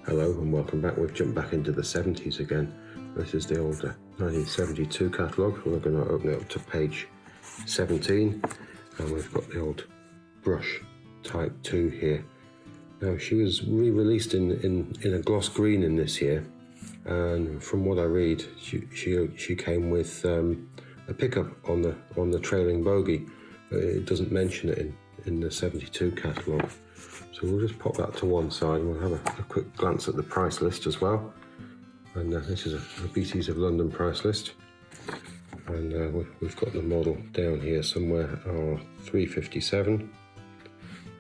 Hello and welcome back. We've jumped back into the 70s again. This is the old 1972 catalogue. We're going to open it up to page 17 and we've got the old brush type 2 here. Now she was re-released in a gloss green in this year, and from what I read she came with a pickup on the trailing bogie, but it doesn't mention it in the 72 catalogue. So we'll just pop that to one side and we'll have a quick glance at the price list as well. And this is a Beatties of London price list. And we've got the model down here somewhere, R.357.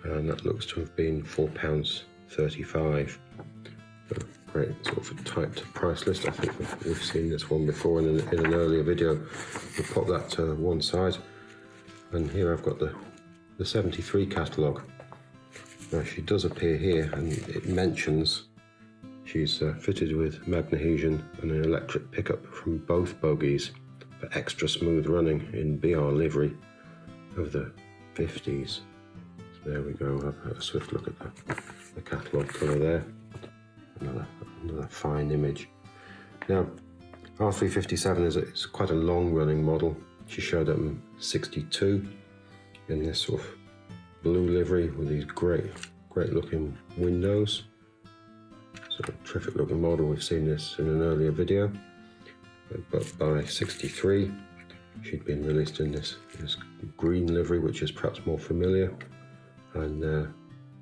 And that looks to have been £4.35. So great sort of typed price list. I think we've seen this one before in an earlier video. We'll pop that to one side. And here I've got the 73 catalogue. Now she does appear here, and it mentions she's fitted with magnesium and an electric pickup from both bogies for extra smooth running in BR livery of the 50s. So there we go, have a swift look at the catalogue colour there. Another fine image. Now R.357 is quite a long running model. She showed up in 62 in this sort of blue livery with these great looking windows. So a terrific looking model. We've seen this in an earlier video, but by 63 she'd been released in this green livery, which is perhaps more familiar, and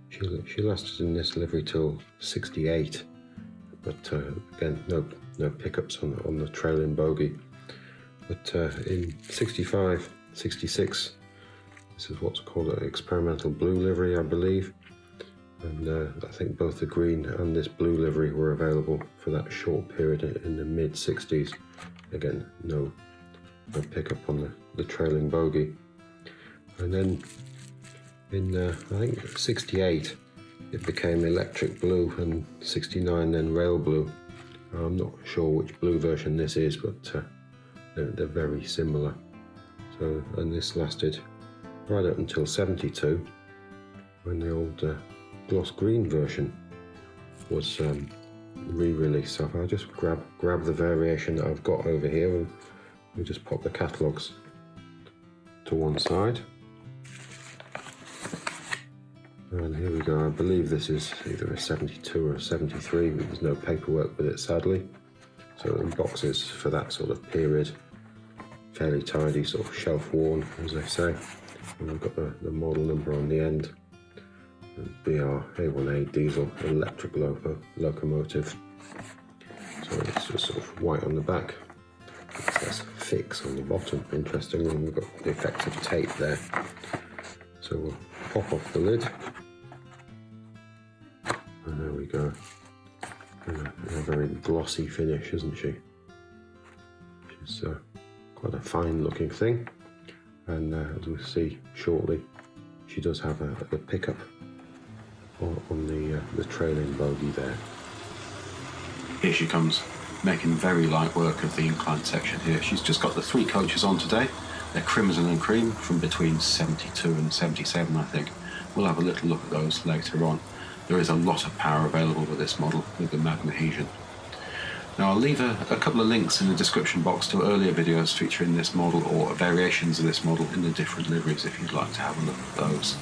she lasted in this livery till 68, but again no pickups on the trailing bogie. But in 65, 66, this is what's called an experimental blue livery, I believe. And I think both the green and this blue livery were available for that short period in the mid-60s. Again, no pickup on the trailing bogie. And then in I think 68 it became electric blue, and 69 then rail blue. I'm not sure which blue version this is, but they're very similar. So, and this lasted right up until 72, when the old gloss green version was re-released. So if I just grab the variation that I've got over here, and we just pop the catalogues to one side. And here we go. I believe this is either a 72 or a 73, but there's no paperwork with it, sadly. So in boxes for that sort of period, fairly tidy, sort of shelf worn, as they say. And we've got the model number on the end. BR A1A diesel electric locomotive. So it's just sort of white on the back. It says fix on the bottom, interestingly, and we've got the effective tape there. So we'll pop off the lid. And there we go. And a very glossy finish, isn't she? She's quite a fine looking thing. And as we'll see shortly, she does have a pickup on the trailing bogie there. Here she comes, making very light work of the incline section here. She's just got the 3 coaches on today. They're crimson and cream from between 72 and 77, I think. We'll have a little look at those later on. There is a lot of power available with this model, with the magnesium. Now I'll leave a couple of links in the description box to earlier videos featuring this model, or variations of this model in the different liveries, if you'd like to have a look at those.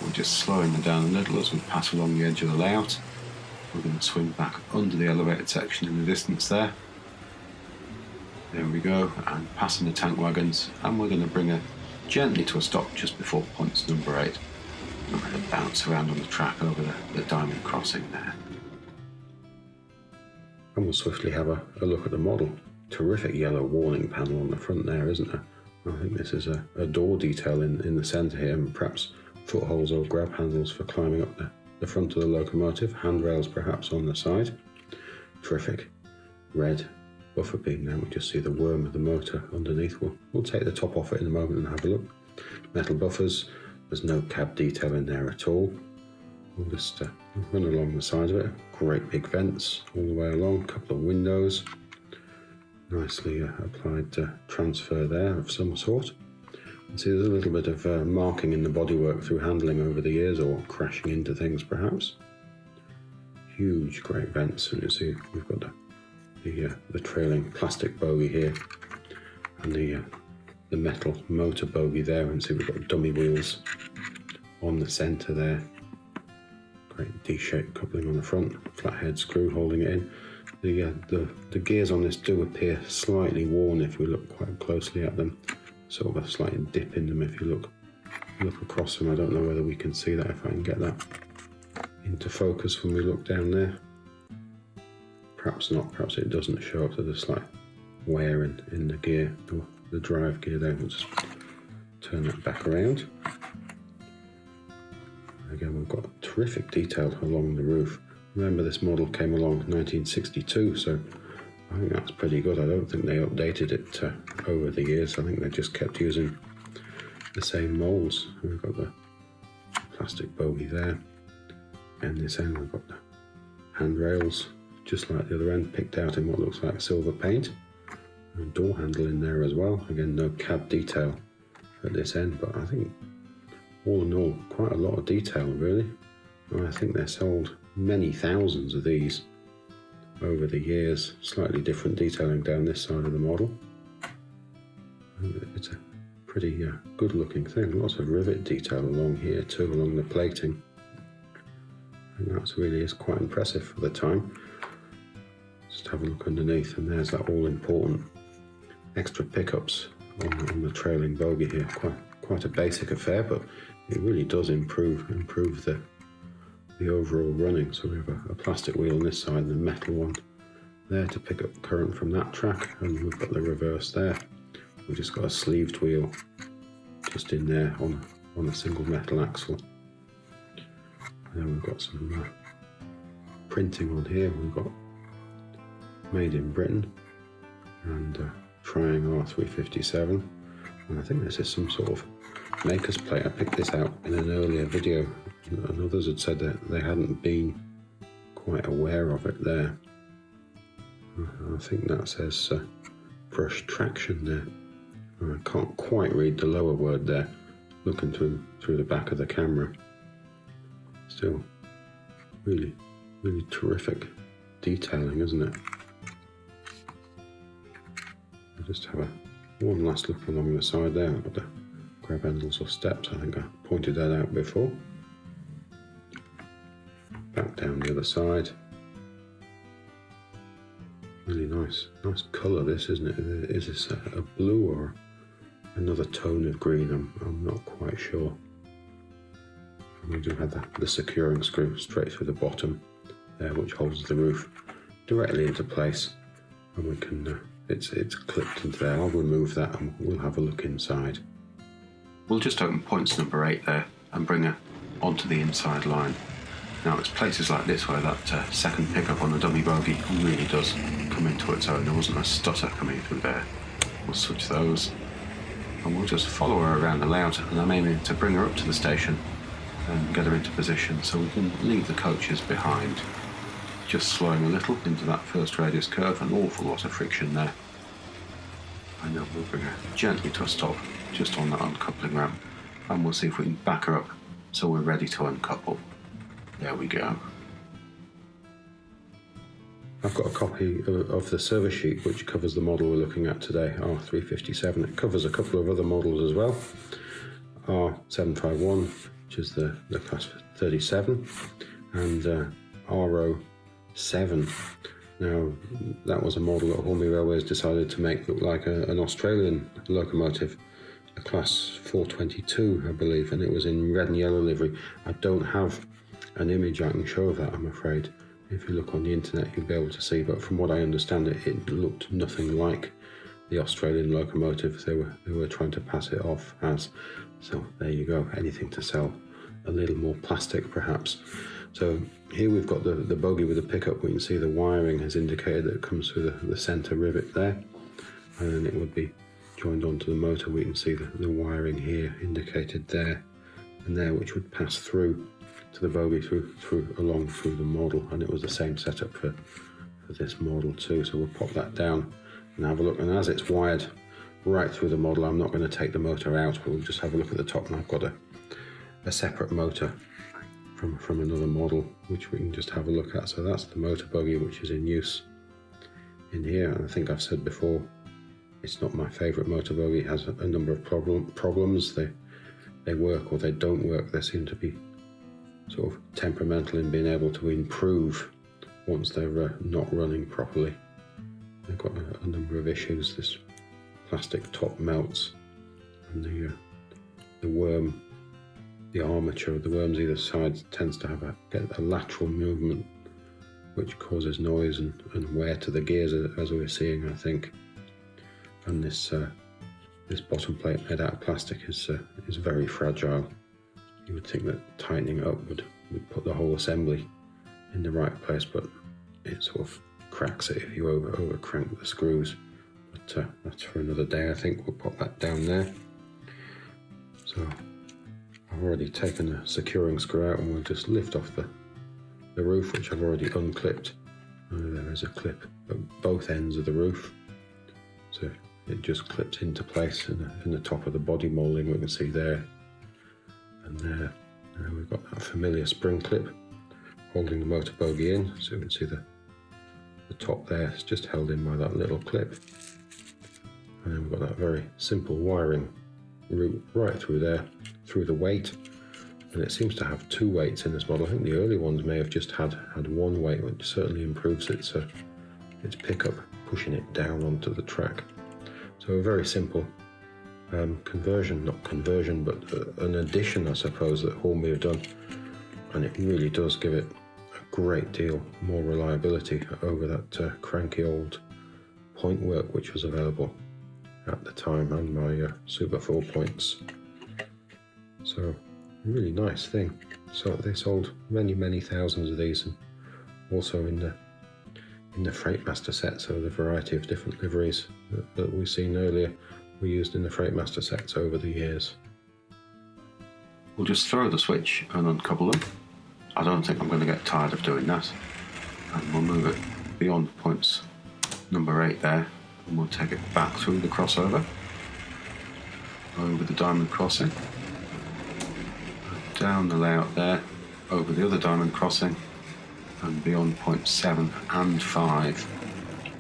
We're just slowing them down a little as we pass along the edge of the layout. We're going to swing back under the elevated section in the distance there. There we go, and passing the tank wagons, and we're going to bring her gently to a stop just before points number 8. We're going to bounce around on the track over the diamond crossing there. And we'll swiftly have a look at the model. Terrific yellow warning panel on the front there, isn't there? I think this is a door detail in the centre here, and perhaps footholds or grab handles for climbing up the front of the locomotive, handrails perhaps on the side. Terrific red buffer beam there. We just see the worm of the motor underneath. We'll take the top off it in a moment and have a look. Metal buffers. There's no cab detail in there at all. We'll just run along the side of it. Great big vents all the way along. A couple of windows. Nicely applied transfer there of some sort. See, there's a little bit of marking in the bodywork through handling over the years, or crashing into things perhaps. huge great vents, and you see we've got the trailing plastic bogie here, and the metal motor bogie there, and see we've got dummy wheels on the centre there. Great D-shaped coupling on the front, flathead screw holding it in. The gears on this do appear slightly worn if we look quite closely at them. Sort of a slight dip in them if you look across them. I don't know whether we can see that, if I can get that into focus when we look down there. Perhaps not, perhaps it doesn't show up. There's a slight wear in the gear, the drive gear there. We'll just turn that back around. Again, we've got terrific detail along the roof. Remember, this model came along in 1962, so I think that's pretty good. I don't think they updated it over the years. I think they just kept using the same molds. We've got the plastic bogie there, and this end we've got the handrails, just like the other end, picked out in what looks like silver paint. And door handle in there as well. Again, no cab detail at this end, but I think all in all, quite a lot of detail really. And I think they're sold many thousands of these over the years. Slightly different detailing down this side of the model. It's a pretty good looking thing. Lots of rivet detail along here too, along the plating. And that really is quite impressive for the time. Just have a look underneath, and there's that all important extra pickups on the trailing bogie here. Quite a basic affair, but it really does improve the overall running. So we have a plastic wheel on this side and a metal one there to pick up current from that track, and we've got the reverse there. We've just got a sleeved wheel just in there on a single metal axle. And then we've got some printing on here. We've got made in Britain and trying R.357, and I think this is some sort of maker's plate. I picked this out in an earlier video, and others had said that they hadn't been quite aware of it there. I think that says brush traction there. I can't quite read the lower word there, looking through the back of the camera. Still really terrific detailing, isn't it? I'll just have one last look along the side there. I've got the grab handles or steps. I think I pointed that out before. Back down the other side. Really nice colour this, isn't it? Is this a blue or another tone of green? I'm not quite sure. And we do have the securing screw straight through the bottom there, which holds the roof directly into place, and we can it's clipped into there. I'll remove that and we'll have a look inside. We'll just open points number 8 there and bring her onto the inside line. Now it's places like this where that second pickup on the dummy bogie really does come into its own. There wasn't a stutter coming through there. We'll switch those and we'll just follow her around the layout, and I'm aiming to bring her up to the station and get her into position so we can leave the coaches behind. Just slowing a little into that first radius curve, an awful lot of friction there. And then we'll bring her gently to a stop just on that uncoupling ramp, and we'll see if we can back her up so we're ready to uncouple. There we go. I've got a copy of the service sheet which covers the model we're looking at today, R.357. It covers a couple of other models as well. R751, which is the class 37, and R07. Now, that was a model that Hornby Railways decided to make look like an Australian locomotive, a class 422, I believe, and it was in red and yellow livery. I don't have an image I can show of that, I'm afraid. If you look on the internet, you'll be able to see, but from what I understand, it looked nothing like the Australian locomotive they were trying to pass it off as. So there you go, anything to sell a little more plastic perhaps. So here we've got the bogie with the pickup. We can see the wiring has indicated that it comes through the centre rivet there, and then it would be joined onto the motor. We can see the wiring here indicated there and there, which would pass through to the bogie along through the model, and it was the same setup for this model too. So we'll pop that down and have a look, and as it's wired right through the model, I'm not going to take the motor out. We'll just have a look at the top, and I've got a separate motor from another model, which we can just have a look at. So that's the motor buggy which is in use in here, and I think I've said before, it's not my favourite motor buggy. It has a number of problems. They work or they don't work. They seem to be sort of temperamental in being able to improve once they're not running properly. They've got a number of issues. This plastic top melts, and the armature of the worms either side tends to have get a lateral movement, which causes noise and wear to the gears, as we're seeing, I think. And this bottom plate made out of plastic is very fragile. You would think that tightening it up would put the whole assembly in the right place, but it sort of cracks it if you over crank the screws. But that's for another day. I think we'll pop that down there. So I've already taken the securing screw out, and we'll just lift off the roof, which I've already unclipped. There is a clip at both ends of the roof, so it just clips into place in the top of the body moulding. We can see there, and there. We've got that familiar spring clip holding the motor bogey in, so you can see the top there is just held in by that little clip. And then we've got that very simple wiring route right through there, through the weight. And it seems to have two weights in this model. I think the early ones may have just had one weight, which certainly improves its pickup, pushing it down onto the track. So a very simple conversion, not conversion, but an addition, I suppose, that Hornby have done. And it really does give it a great deal more reliability over that cranky old point work which was available at the time, and my Super 4 points. So really nice thing. So they sold many thousands of these, and also in the Freightmaster set. So the variety of different liveries that we've seen earlier were used in the Freightmaster sets over the years. We'll just throw the switch and uncouple them. I don't think I'm going to get tired of doing that. And we'll move it beyond points number 8 there, and we'll take it back through the crossover, over the diamond crossing, down the layout there, over the other diamond crossing, and beyond points 7 and 5.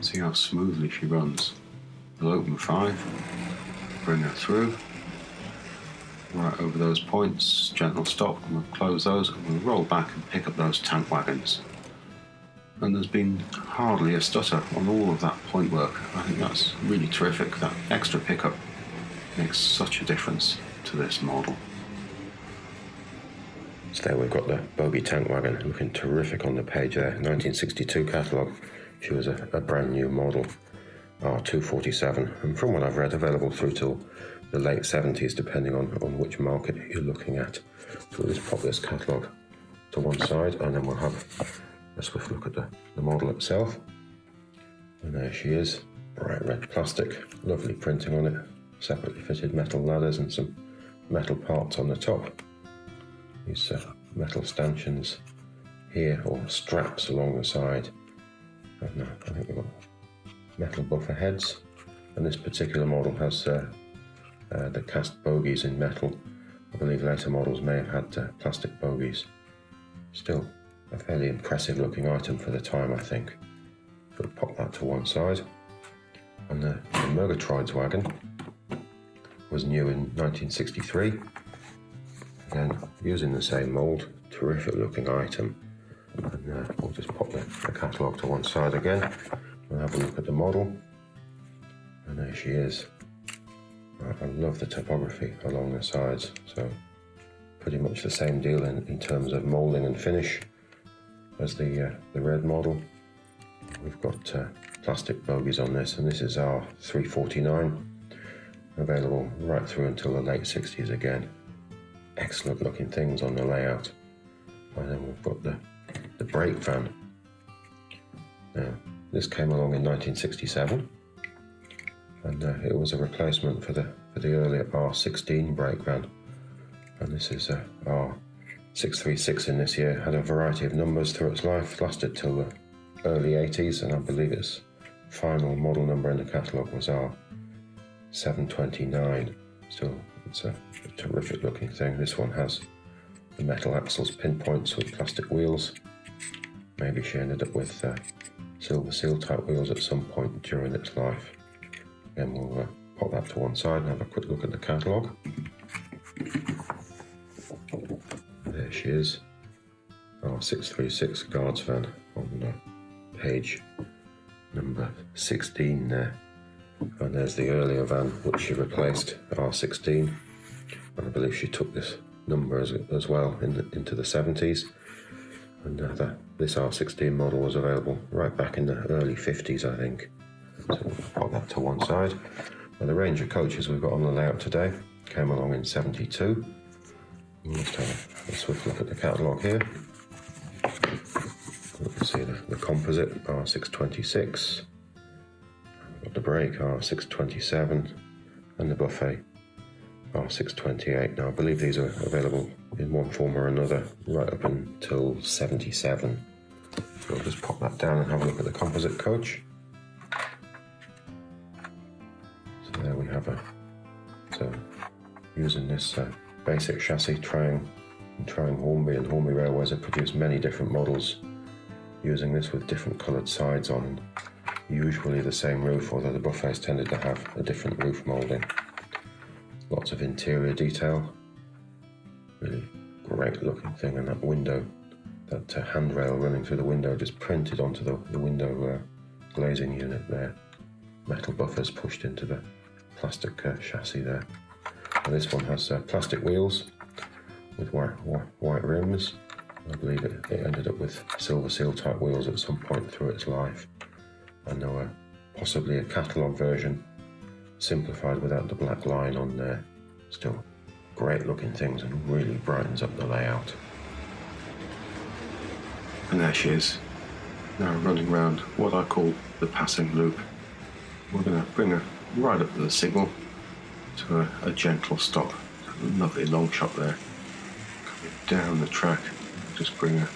See how smoothly she runs. We'll open 5, bring her through, right over those points, gentle stop, and we'll close those, and we'll roll back and pick up those tank wagons. And there's been hardly a stutter on all of that point work. I think that's really terrific. That extra pickup makes such a difference to this model. So there we've got the bogie tank wagon, looking terrific on the page there. 1962 catalogue. She was a brand new model, R.357, and from what I've read, available through till the late 70s, depending on which market you're looking at. So we'll just pop this catalogue to one side, and then we'll have a swift look at the model itself. And there she is, bright red plastic, lovely printing on it, separately fitted metal ladders and some metal parts on the top. These metal stanchions here, or straps along the side. And I think we've got metal buffer heads, and this particular model has the cast bogies in metal. I believe later models may have had plastic bogies. Still a fairly impressive looking item for the time, I think. So we'll pop that to one side. And the Murgatroyd's wagon was new in 1963. Again, using the same mould, terrific looking item. And we'll just pop the catalogue to one side again. We'll have a look at the model. And there she is. I love the topography along the sides. So pretty much the same deal in terms of moulding and finish as the red model. We've got plastic bogies on this, and this is R.359, available right through until the late 60s again. Excellent looking things on the layout. And then we've got the brake van. Now, this came along in 1967, and it was a replacement for the earlier R16 brake van. And this is R.357 in this year. Had a variety of numbers through its life, lasted till the early 80s, and I believe its final model number in the catalogue was R.729. Still, it's a terrific looking thing. This one has the metal axles pinpoints with plastic wheels. Maybe she ended up with silver seal type wheels at some point during its life. Again, we'll pop that to one side and have a quick look at the catalogue. There she is, R.357 guards van on page number 16 there. And there's the earlier van which she replaced, R16, and I believe she took this number as well into the 70s. And this R16 model was available right back in the early 50s, I think. So we'll pop that to one side. Now, the range of coaches we've got on the layout today came along in 72. Let's have a swift look at the catalogue here. You can see the composite R626, we've got the brake R627, and the buffet R628. Now I believe these are available in one form or another right up until 77. So I'll just pop that down and have a look at the composite coach. So there we have so using this basic chassis, Triang Hornby and Hornby Railways have produced many different models using this with different coloured sides on, usually the same roof, although the buffets tended to have a different roof moulding. Lots of interior detail, really great looking thing, and that window, that handrail running through the window just printed onto the window glazing unit there. Metal buffers pushed into the plastic chassis there. And this one has plastic wheels with white rims. I believe it ended up with silver seal type wheels at some point through its life. And there were possibly a catalogue version, simplified without the black line on there. Still great looking things and really brightens up the layout. And there she is, now running around what I call the passing loop. We're going to bring her right up to the signal to a gentle stop. A lovely long shot there, coming down the track. Just bring her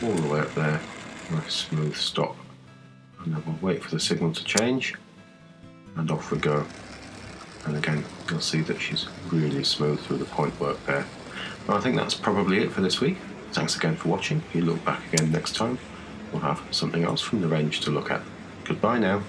all the way up there, nice smooth stop, and then we'll wait for the signal to change, and off we go. And again, you'll see that she's really smooth through the point work there. Well, I think that's probably it for this week. Thanks again for watching. If you look back again next time, we'll have something else from the range to look at. Goodbye now.